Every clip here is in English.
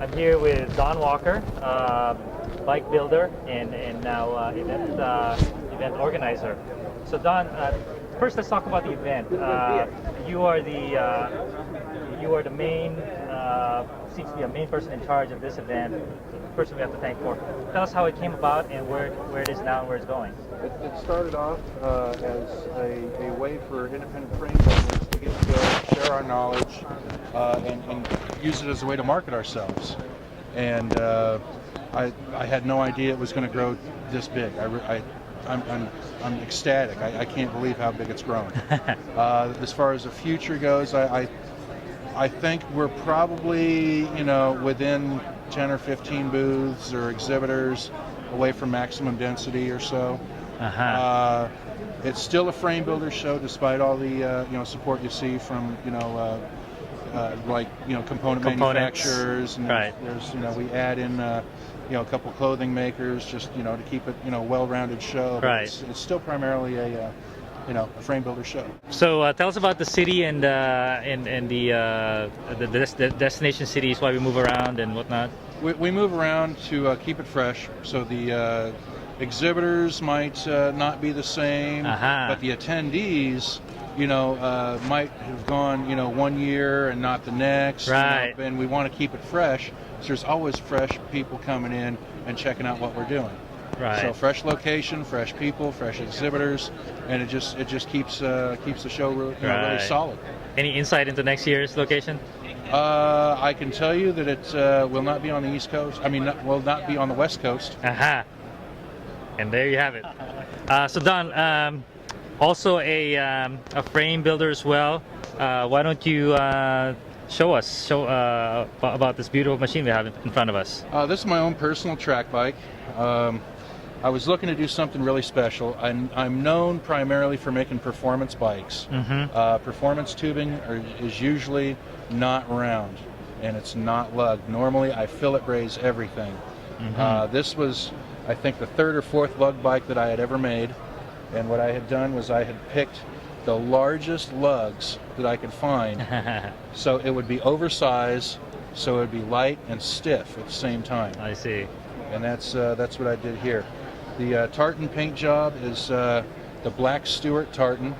I'm here with Don Walker, bike builder and now event organizer. So Don, first let's talk about the event. You are the main, seems to be a main person in charge of this event. The person we have to thank for. Tell us how it came about and where it is now and where it's going. It started off as a way for independent frame builders to get together, share our knowledge, and use it as a way to market ourselves. And I had no idea it was going to grow this big. I'm ecstatic. I can't believe how big it's grown. As far as the future goes, I think we're probably, within 10 or 15 booths or exhibitors away from maximum density or so. It's still a frame builder show despite all the support you see from component manufacturers, and right. there's we add in a couple clothing makers just to keep it well-rounded show. But Right. it's still primarily a frame builder show. So tell us about the city and the destination cities, why we move around and whatnot. We move around to keep it fresh, so the exhibitors might not be the same, but the attendees might have gone 1 year and not the next. Right. And we want to keep it fresh, so there's always fresh people coming in and checking out what we're doing. Right. So fresh location, fresh people, fresh exhibitors, and it just keeps the show really solid. Any insight into next year's location? I can tell you that it will not be on the East Coast. Will not be on the West Coast. And there you have it. So Don, also a frame builder as well. Why don't you show us about this beautiful machine we have in front of us? This is my own personal track bike. I was looking to do something really special. I'm known primarily for making performance bikes. Performance tubing is usually not round, and it's not lugged. Normally I fillet braze everything. This was, I think, the third or fourth lug bike that I had ever made, and what I had done was I had picked the largest lugs that I could find, so it would be oversized, so it would be light and stiff at the same time. I see. And that's what I did here. The tartan paint job is the Black Stuart tartan.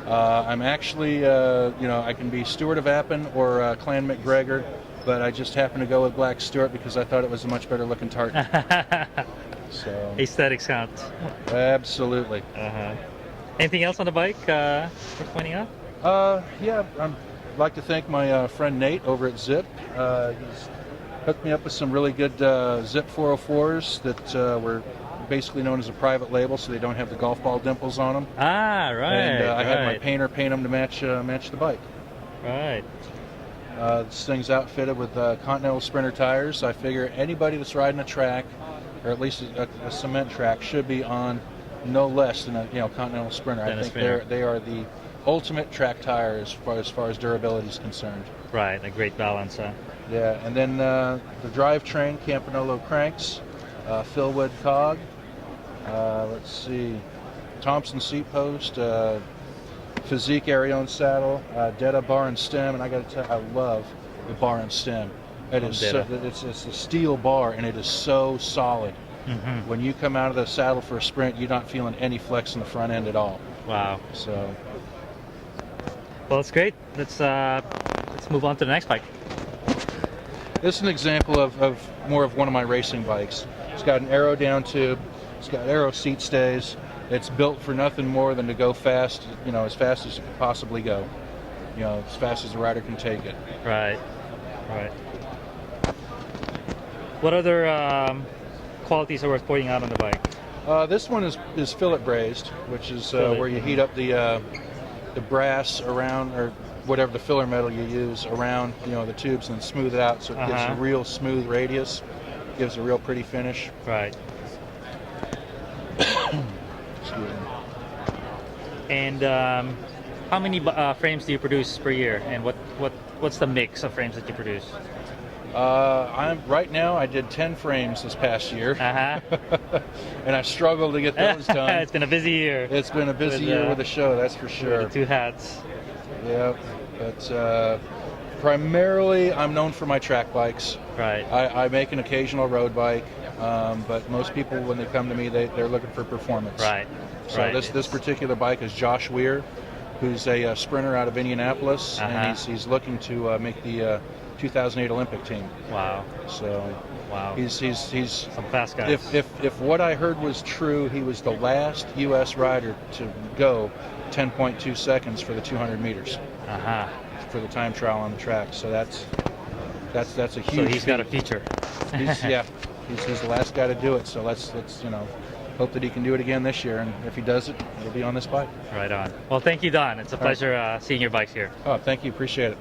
I'm actually, I can be Stuart of Appin or Clan McGregor, but I just happen to go with Black Stuart because I thought it was a much better looking tartan. So aesthetics count. Absolutely. Anything else on the bike worth pointing out? Yeah, I'd like to thank my friend Nate over at Zip. He's hooked me up with some really good Zip 404s that were basically known as a private label, so they don't have the golf ball dimples on them. Right. And I had my painter paint them to match the bike. Right. This thing's outfitted with Continental Sprinter tires. I figure anybody that's riding a track, or at least a cement track, should be on no less than a Continental Sprinter. I think they are the ultimate track tire as far as durability is concerned. Right, a great balance. Yeah, and then the drivetrain, Campanolo cranks, Philwood cog. Let's see, Thompson seat post, Physique Arione saddle, Detta bar and stem, and I got to tell you, I love the bar and stem. It's a steel bar, and it is so solid. When you come out of the saddle for a sprint, you're not feeling any flex in the front end at all. Wow. So, well, it's great. Let's move on to the next bike. This is an example of more of one of my racing bikes. It's got an aero down tube. It's got aero seat stays. It's built for nothing more than to go fast, as fast as it can possibly go. As fast as the rider can take it. Right. What other qualities are worth pointing out on the bike? This one is fillet brazed, which is where you heat up the brass around, or whatever the filler metal you use around the tubes, and smooth it out so it gives a real smooth radius, gives a real pretty finish. Right. Excuse me. And how many frames do you produce per year, and what's the mix of frames that you produce? Right now I did 10 frames this past year, and I struggled to get those done. It's been a busy year. It's been a busy year with the show, that's for sure. The two hats. Yeah, but primarily I'm known for my track bikes. Right. I make an occasional road bike, but most people when they come to me, they're looking for performance. Right. So right. this particular bike is Josh Weir, who's a sprinter out of Indianapolis, and he's looking to make the 2008 Olympic team. Wow. So wow. he's Some fast guys. If what I heard was true, he was the last U.S. rider to go 10.2 seconds for the 200 meters for the time trial on the track. So that's a huge. So he's got a feature. He's the last guy to do it. So let's hope that he can do it again this year. And if he does it, it'll be on this bike. Right on. Well, thank you, Don. It's a pleasure seeing your bikes here. Oh, thank you. Appreciate it.